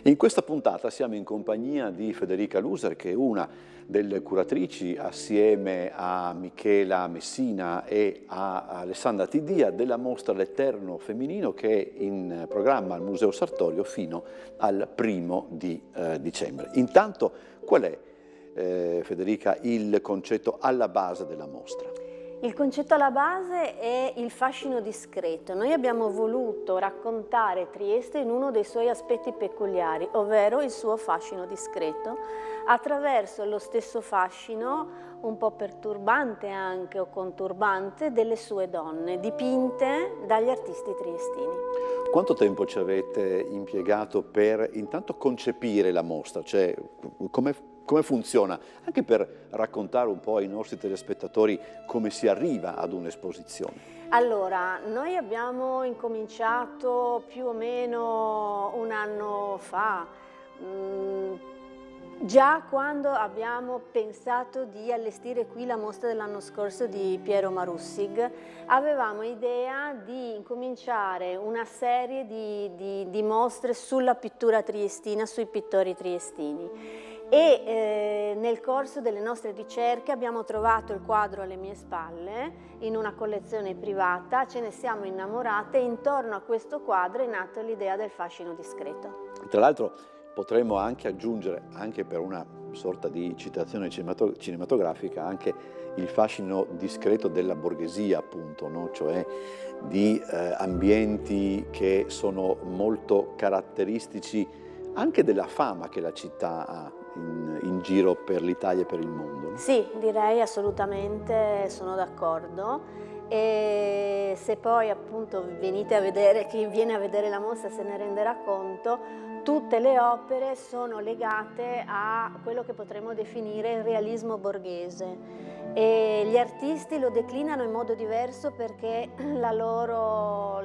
In questa puntata siamo in compagnia di Federica Luser, che è una delle curatrici, assieme a Michela Messina e a Alessandra Tidia, della mostra L'Eterno Femminino, che è in programma al Museo Sartorio fino al 1° di dicembre. Intanto, qual è, Federica, il concetto alla base della mostra? Il concetto alla base è il fascino discreto. Noi abbiamo voluto raccontare Trieste in uno dei suoi aspetti peculiari, ovvero il suo fascino discreto, attraverso lo stesso fascino, un po' perturbante anche o conturbante, delle sue donne, dipinte dagli artisti triestini. Quanto tempo ci avete impiegato per intanto concepire la mostra? Cioè, come funziona? Anche per raccontare un po' ai nostri telespettatori come si arriva ad un'esposizione. Allora, noi abbiamo incominciato più o meno un anno fa, già quando abbiamo pensato di allestire qui la mostra dell'anno scorso di Piero Marussig, avevamo idea di incominciare una serie di mostre sulla pittura triestina, sui pittori triestini. E nel corso delle nostre ricerche abbiamo trovato il quadro alle mie spalle in una collezione privata, ce ne siamo innamorate e intorno a questo quadro è nata l'idea del fascino discreto. Tra l'altro potremmo anche aggiungere, anche per una sorta di citazione cinematografica, anche il fascino discreto della borghesia, appunto, no? Cioè di ambienti che sono molto caratteristici anche della fama che la città ha in giro per l'Italia e per il mondo. Sì, direi assolutamente, sono d'accordo. E se poi appunto venite a vedere, chi viene a vedere la mostra se ne renderà conto, tutte le opere sono legate a quello che potremmo definire il realismo borghese. E gli artisti lo declinano in modo diverso perché la loro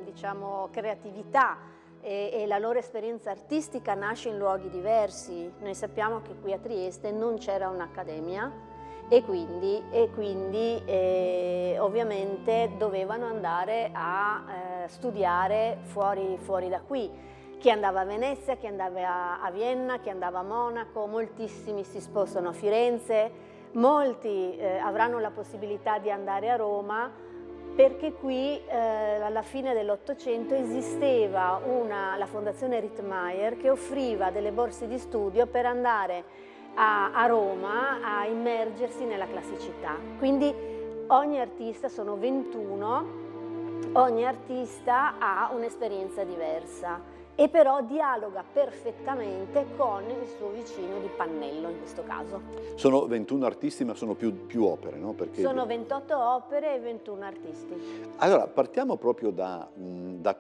diciamo, creatività e la loro esperienza artistica nasce in luoghi diversi. Noi sappiamo che qui a Trieste non c'era un'accademia e quindi ovviamente dovevano andare a studiare fuori da qui. Chi andava a Venezia, chi andava a Vienna, chi andava a Monaco, moltissimi si spostano a Firenze, molti avranno la possibilità di andare a Roma, perché qui alla fine dell'Ottocento esisteva la Fondazione Rittmeyer che offriva delle borse di studio per andare a Roma a immergersi nella classicità. Quindi ogni artista, sono 21, ogni artista ha un'esperienza diversa e però dialoga perfettamente con il suo vicino di pannello in questo caso. Sono 21 artisti, ma sono più opere, no? Perché sono 28 opere e 21 artisti. Allora, partiamo proprio da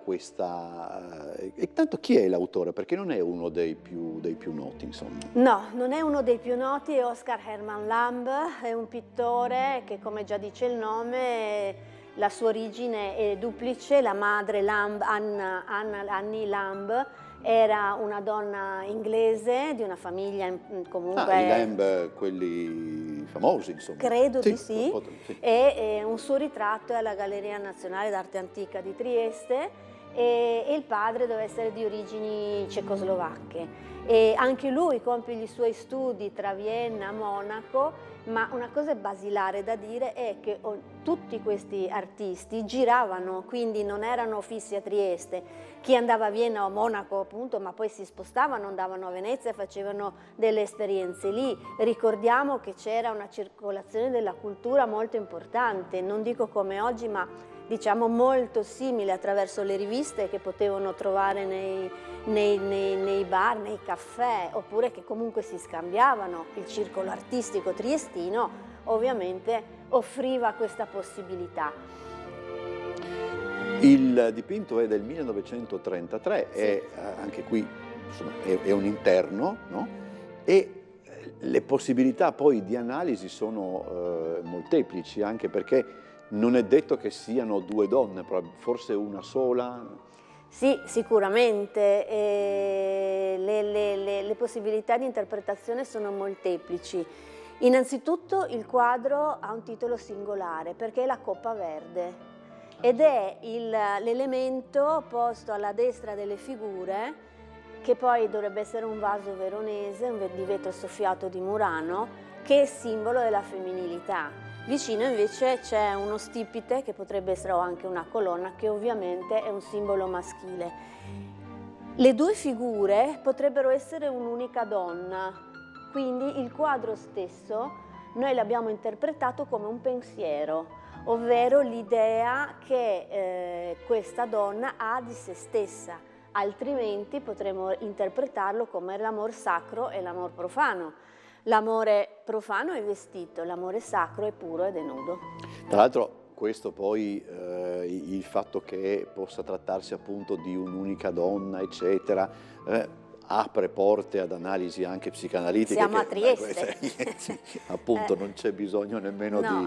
questa... E tanto chi è l'autore? Perché non è uno dei più noti, insomma. No, non è uno dei più noti, è Oskar Hermann Lamb, è un pittore che, come già dice il nome, la sua origine è duplice. La madre Lamb, Annie Lamb, era una donna inglese di una famiglia comunque... i Lamb, quelli famosi, insomma. Credo di sì. Sì. E un suo ritratto è alla Galleria Nazionale d'Arte Antica di Trieste e il padre deve essere di origini cecoslovacche. E anche lui compie i suoi studi tra Vienna e Monaco, ma una cosa basilare da dire è che tutti questi artisti giravano, quindi non erano fissi a Trieste. Chi andava a Vienna o a Monaco, appunto, ma poi si spostavano, andavano a Venezia e facevano delle esperienze lì. Ricordiamo che c'era una circolazione della cultura molto importante, non dico come oggi, ma diciamo molto simile, attraverso le riviste che potevano trovare nei bar, nei caffè, oppure che comunque si scambiavano. Il circolo artistico triestino ovviamente offriva questa possibilità. Il dipinto è del 1933, sì. È anche qui insomma, è un interno, no? E le possibilità poi di analisi sono molteplici, anche perché non è detto che siano due donne, forse una sola? Sì, sicuramente. Le possibilità di interpretazione sono molteplici. Innanzitutto il quadro ha un titolo singolare perché è la Coppa Verde ed è l'elemento posto alla destra delle figure, che poi dovrebbe essere un vaso veronese, di vetro soffiato di Murano, che è simbolo della femminilità. Vicino invece c'è uno stipite che potrebbe essere anche una colonna, che ovviamente è un simbolo maschile. Le due figure potrebbero essere un'unica donna, quindi il quadro stesso noi l'abbiamo interpretato come un pensiero, ovvero l'idea che questa donna ha di se stessa, altrimenti potremmo interpretarlo come l'amor sacro e l'amor profano. L'amore profano è vestito, l'amore sacro è puro ed è nudo. Tra l'altro questo poi, il fatto che possa trattarsi appunto di un'unica donna, eccetera, apre porte ad analisi anche psicanalitiche. Siamo a Trieste. Appunto non c'è bisogno nemmeno di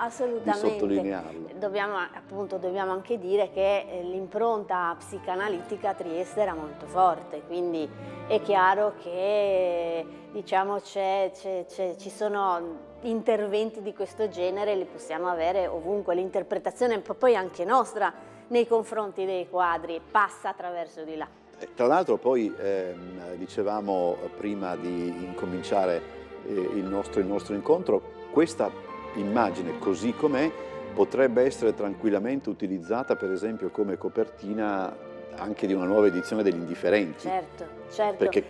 sottolinearlo. Dobbiamo anche dire che l'impronta psicanalitica a Trieste era molto forte, quindi è chiaro che diciamo, ci sono interventi di questo genere, li possiamo avere ovunque, l'interpretazione poi anche nostra nei confronti dei quadri passa attraverso di là. Tra l'altro poi dicevamo prima di incominciare il nostro incontro, questa immagine così com'è potrebbe essere tranquillamente utilizzata per esempio come copertina anche di una nuova edizione degli Indifferenti. Certo, certo. Perché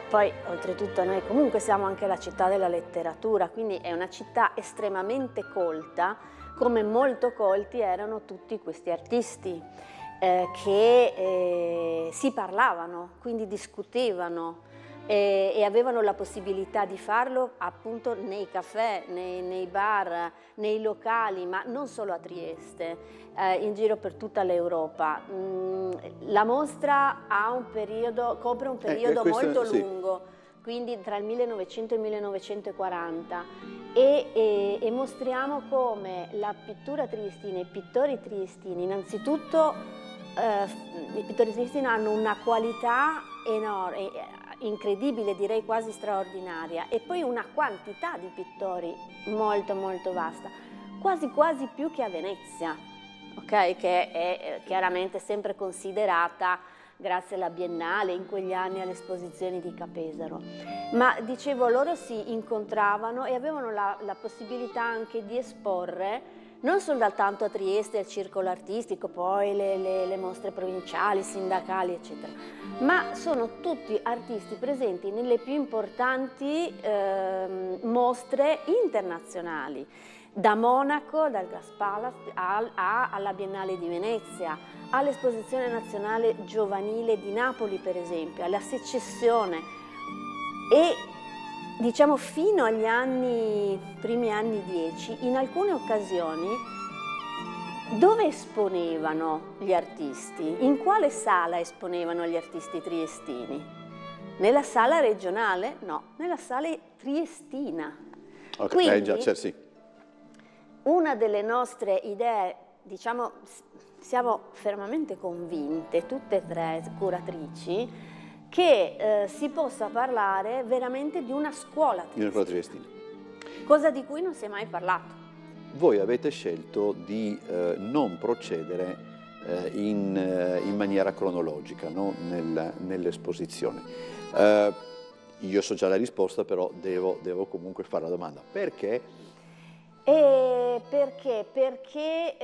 poi oltretutto noi comunque siamo anche la città della letteratura, quindi è una città estremamente colta, come molto colti erano tutti questi artisti. Che si parlavano, quindi discutevano e avevano la possibilità di farlo appunto nei caffè, nei bar, nei locali, ma non solo a Trieste, in giro per tutta l'Europa. La mostra copre un periodo molto lungo, quindi tra il 1900 e il 1940, e mostriamo come la pittura triestina, i pittori triestini, innanzitutto i pittori triestini hanno una qualità enorme, incredibile, direi quasi straordinaria, e poi una quantità di pittori molto molto vasta, quasi quasi più che a Venezia, okay? Che è chiaramente sempre considerata, grazie alla Biennale, in quegli anni alle esposizioni di Capesaro. Ma dicevo, loro si incontravano e avevano la possibilità anche di esporre non soltanto a Trieste, al circolo artistico, poi le mostre provinciali, sindacali, eccetera, ma sono tutti artisti presenti nelle più importanti mostre internazionali, da Monaco, dal Gaspala alla Biennale di Venezia, all'Esposizione Nazionale Giovanile di Napoli, per esempio, alla Secessione, e diciamo fino agli primi anni 10, in alcune occasioni, dove esponevano gli artisti? In quale sala esponevano gli artisti triestini? Nella sala regionale? No, nella sala triestina. Okay, quindi, sì. Una delle nostre idee, diciamo, siamo fermamente convinte, tutte e tre curatrici, che si possa parlare veramente di una scuola triestina, cosa di cui non si è mai parlato. Voi avete scelto di non procedere in maniera cronologica, no? Nell'esposizione. Io so già la risposta, però devo comunque fare la domanda. Perché? Perché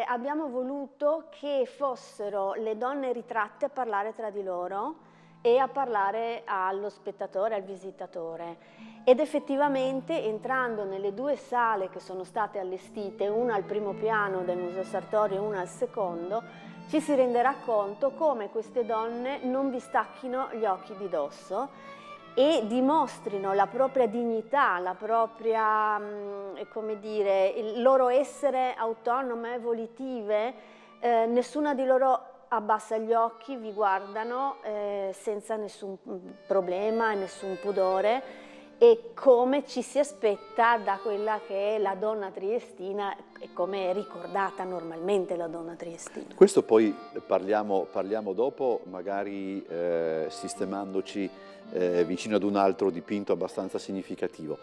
abbiamo voluto che fossero le donne ritratte a parlare tra di loro e a parlare allo spettatore, al visitatore. Ed effettivamente, entrando nelle due sale che sono state allestite, una al primo piano del Museo Sartorio e una al secondo, ci si renderà conto come queste donne non vi stacchino gli occhi di dosso e dimostrino la propria dignità, la propria, come dire, il loro essere autonome, volitive. Nessuna di loro abbassa gli occhi, vi guardano senza nessun problema e nessun pudore, e come ci si aspetta da quella che è la donna triestina e come è ricordata normalmente la donna triestina. Questo poi parliamo dopo, magari sistemandoci vicino ad un altro dipinto abbastanza significativo.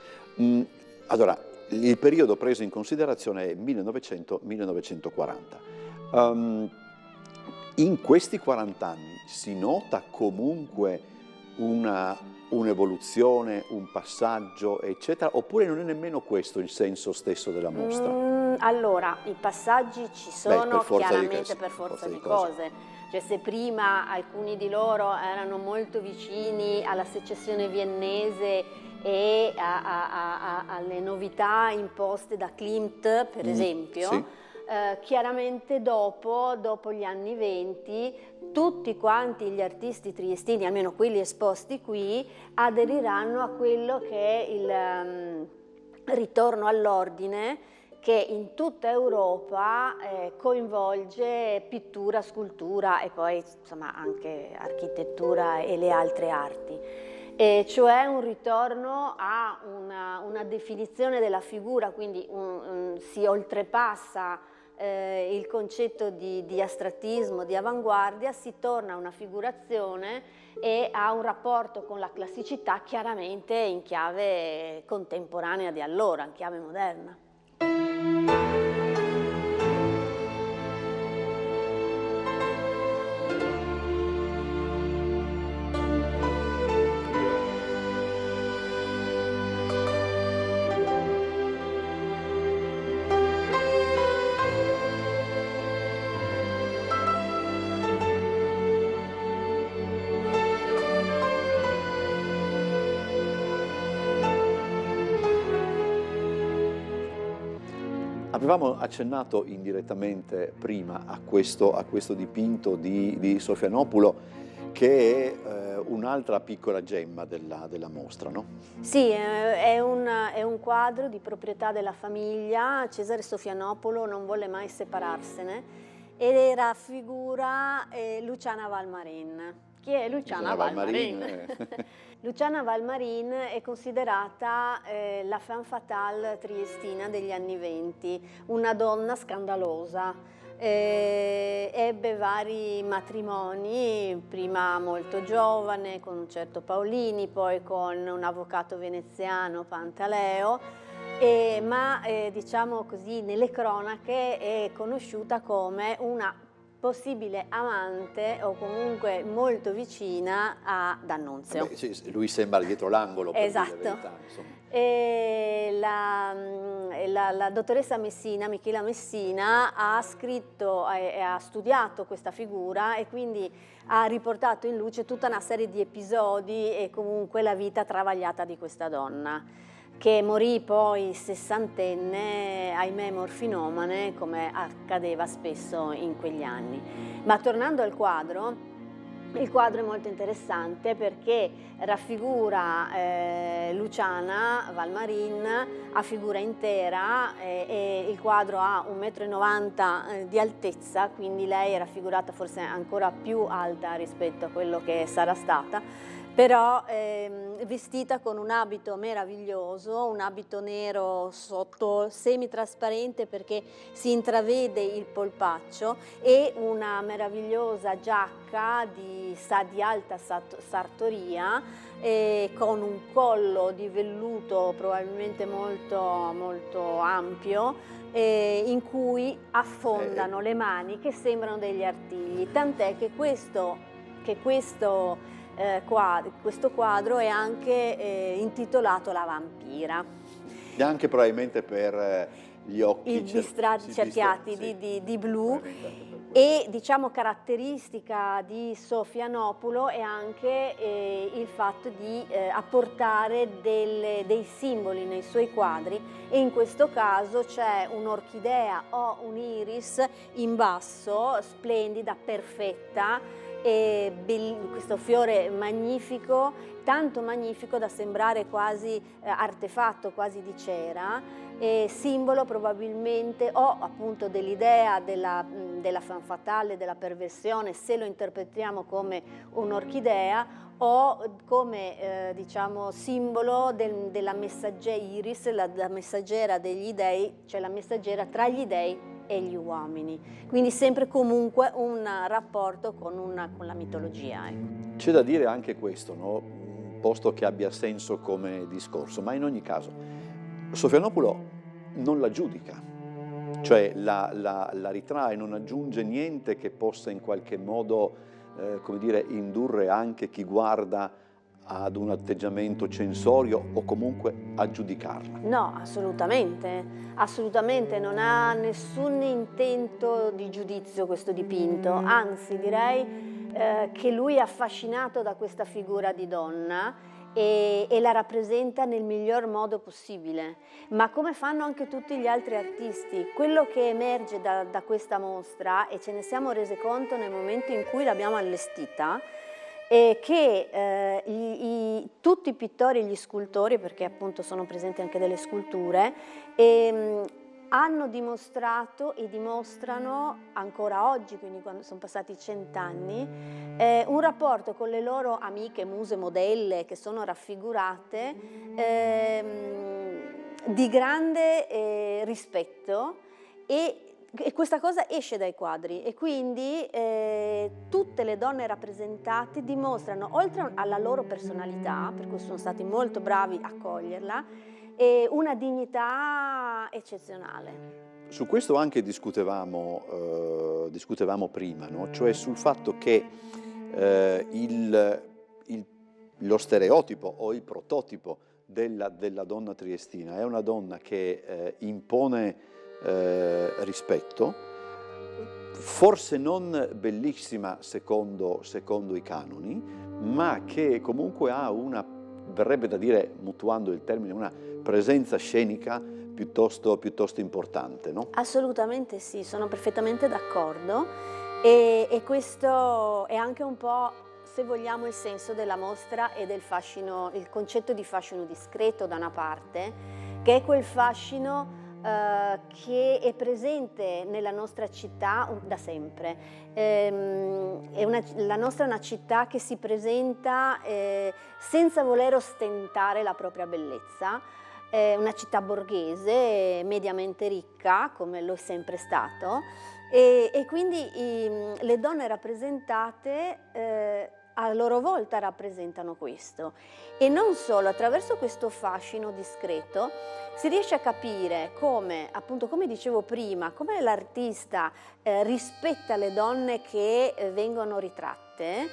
Allora, il periodo preso in considerazione è 1900-1940. In questi 40 anni si nota comunque un'evoluzione, un passaggio, eccetera, oppure non è nemmeno questo il senso stesso della mostra? Allora, i passaggi ci sono chiaramente per forza di cose. Cioè, se prima alcuni di loro erano molto vicini alla secessione viennese e alle novità imposte da Klimt, per esempio, sì. Chiaramente dopo gli anni '20 tutti quanti gli artisti triestini, almeno quelli esposti qui, aderiranno a quello che è il ritorno all'ordine che in tutta Europa coinvolge pittura, scultura e poi insomma anche architettura e le altre arti. Cioè un ritorno a una definizione della figura, quindi si oltrepassa il concetto di astrattismo, di avanguardia, si torna a una figurazione e a un rapporto con la classicità chiaramente in chiave contemporanea di allora, in chiave moderna. Avevamo accennato indirettamente prima a questo dipinto di Sofianopoulos, che è un'altra piccola gemma della mostra, no? Sì, è un quadro di proprietà della famiglia. Cesare Sofianopoulos non volle mai separarsene e raffigura Luciana Valmarin. Chi è Luciana Valmarin? Luciana Valmarin è considerata la femme fatale triestina degli anni '20, una donna scandalosa. Ebbe vari matrimoni, prima molto giovane con un certo Paolini, poi con un avvocato veneziano, Pantaleo, ma diciamo così nelle cronache è conosciuta come una possibile amante o comunque molto vicina a D'Annunzio. Beh, sì, lui sembra dietro l'angolo, per dire la verità, insomma. La dottoressa Messina, Michela Messina, ha scritto e ha studiato questa figura e quindi ha riportato in luce tutta una serie di episodi e comunque la vita travagliata di questa donna, che morì poi sessantenne, ahimè morfinomane, come accadeva spesso in quegli anni. Ma tornando al quadro, il quadro è molto interessante perché raffigura Luciana Valmarin a figura intera e il quadro ha 1,90 m di altezza, quindi lei è raffigurata forse ancora più alta rispetto a quello che sarà stata, però vestita con un abito meraviglioso, un abito nero sotto semitrasparente perché si intravede il polpaccio e una meravigliosa giacca di alta sartoria con un collo di velluto probabilmente molto, molto ampio in cui affondano le mani che sembrano degli artigli, tant'è che questo quadro è anche intitolato La vampira. E anche probabilmente per gli occhi cerchiati di blu. E diciamo caratteristica di Sofianopoulos è anche il fatto di apportare dei simboli nei suoi quadri e in questo caso c'è un'orchidea o un iris in basso, splendida, perfetta, questo fiore magnifico, tanto magnifico da sembrare quasi artefatto, quasi di cera, simbolo probabilmente o appunto dell'idea della femme fatale, della perversione, se lo interpretiamo come un'orchidea, o come diciamo simbolo della messaggera Iris, la messaggera degli dei, cioè la messaggera tra gli dei e gli uomini, quindi sempre comunque un rapporto con la mitologia. Ecco. C'è da dire anche questo, no? Posto che abbia senso come discorso, ma in ogni caso Sofianopoulos non la giudica, cioè la ritrae, non aggiunge niente che possa in qualche modo come dire, indurre anche chi guarda ad un atteggiamento censorio o comunque a giudicarla. No, assolutamente, assolutamente, non ha nessun intento di giudizio questo dipinto, anzi direi che lui è affascinato da questa figura di donna e la rappresenta nel miglior modo possibile, ma come fanno anche tutti gli altri artisti. Quello che emerge da questa mostra, e ce ne siamo resi conto nel momento in cui l'abbiamo allestita, è che tutti i pittori e gli scultori, perché appunto sono presenti anche delle sculture, hanno dimostrato e dimostrano ancora oggi, quindi quando sono passati 100 anni, un rapporto con le loro amiche, muse, modelle che sono raffigurate di grande rispetto, e questa cosa esce dai quadri, e quindi tutte le donne rappresentate dimostrano, oltre alla loro personalità, per cui sono stati molto bravi a coglierla, una dignità eccezionale. Su questo anche discutevamo prima, no? Cioè sul fatto che lo stereotipo o il prototipo della donna triestina è una donna che impone rispetto, forse non bellissima secondo i canoni, ma che comunque ha una, verrebbe da dire, mutuando il termine, una presenza scenica piuttosto importante, no? Assolutamente sì, sono perfettamente d'accordo, e questo è anche un po', se vogliamo, il senso della mostra e del fascino, il concetto di fascino discreto da una parte, che è quel fascino che è presente nella nostra città da sempre. La nostra è una città che si presenta senza voler ostentare la propria bellezza, è una città borghese, mediamente ricca, come lo è sempre stato, e quindi le donne rappresentate a loro volta rappresentano questo. E non solo, attraverso questo fascino discreto si riesce a capire come, appunto, come dicevo prima, come l'artista rispetta le donne che vengono ritratte,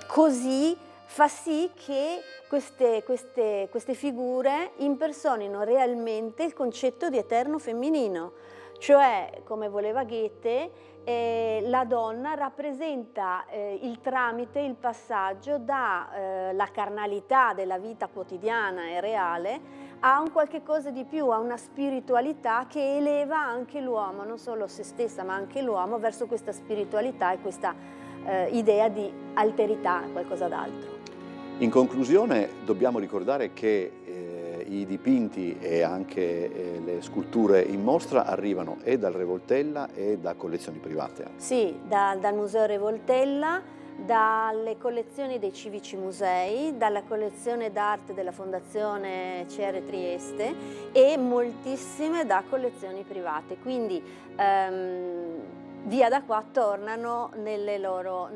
così fa sì che queste figure impersonino realmente il concetto di eterno femminino, cioè, come voleva Goethe, la donna rappresenta il tramite, il passaggio dalla carnalità della vita quotidiana e reale a un qualche cosa di più, a una spiritualità che eleva anche l'uomo, non solo se stessa ma anche l'uomo, verso questa spiritualità e questa idea di alterità, qualcosa d'altro. In conclusione dobbiamo ricordare che i dipinti e anche le sculture in mostra arrivano e dal Revoltella e da collezioni private. Sì, dal Museo Revoltella, dalle collezioni dei civici musei, dalla collezione d'arte della Fondazione CR Trieste e moltissime da collezioni private. Quindi via da qua tornano nelle loro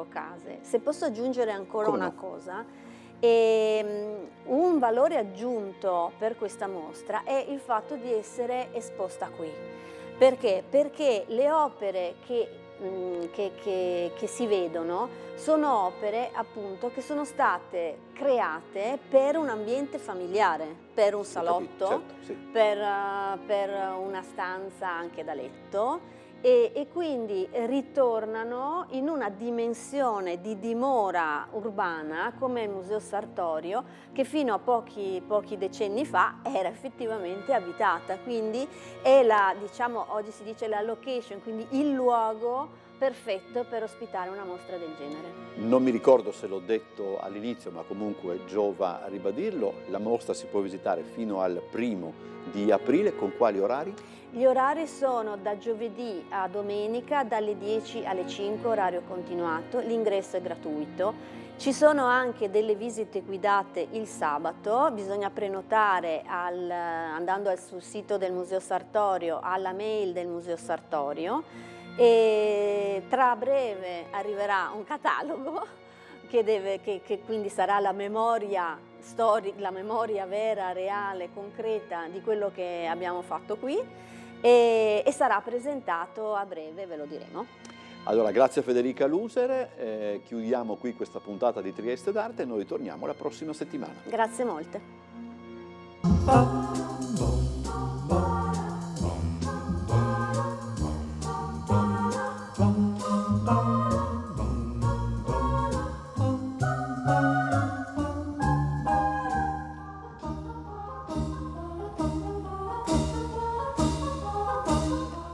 case. Se posso aggiungere ancora una cosa, un valore aggiunto per questa mostra è il fatto di essere esposta qui. Perché? Perché le opere che si vedono sono opere, appunto, che sono state create per un ambiente familiare, per un salotto, certo, sì. per una stanza anche da letto, e quindi ritornano in una dimensione di dimora urbana come il Museo Sartorio, che fino a pochi decenni fa era effettivamente abitata, quindi è la, diciamo, oggi si dice la location, quindi il luogo perfetto per ospitare una mostra del genere. Non mi ricordo se l'ho detto all'inizio, ma comunque giova a ribadirlo, la mostra si può visitare fino al 1° aprile, con quali orari? Gli orari sono da giovedì a domenica, dalle 10 alle 5, orario continuato, l'ingresso è gratuito. Ci sono anche delle visite guidate il sabato, bisogna prenotare andando sul sito del Museo Sartorio, alla mail del Museo Sartorio, e tra breve arriverà un catalogo che quindi sarà la memoria storica, la memoria vera, reale, concreta di quello che abbiamo fatto qui, e sarà presentato a breve, ve lo diremo. Allora, grazie a Federica Luser, chiudiamo qui questa puntata di Trieste d'Arte e noi torniamo la prossima settimana. Grazie molte.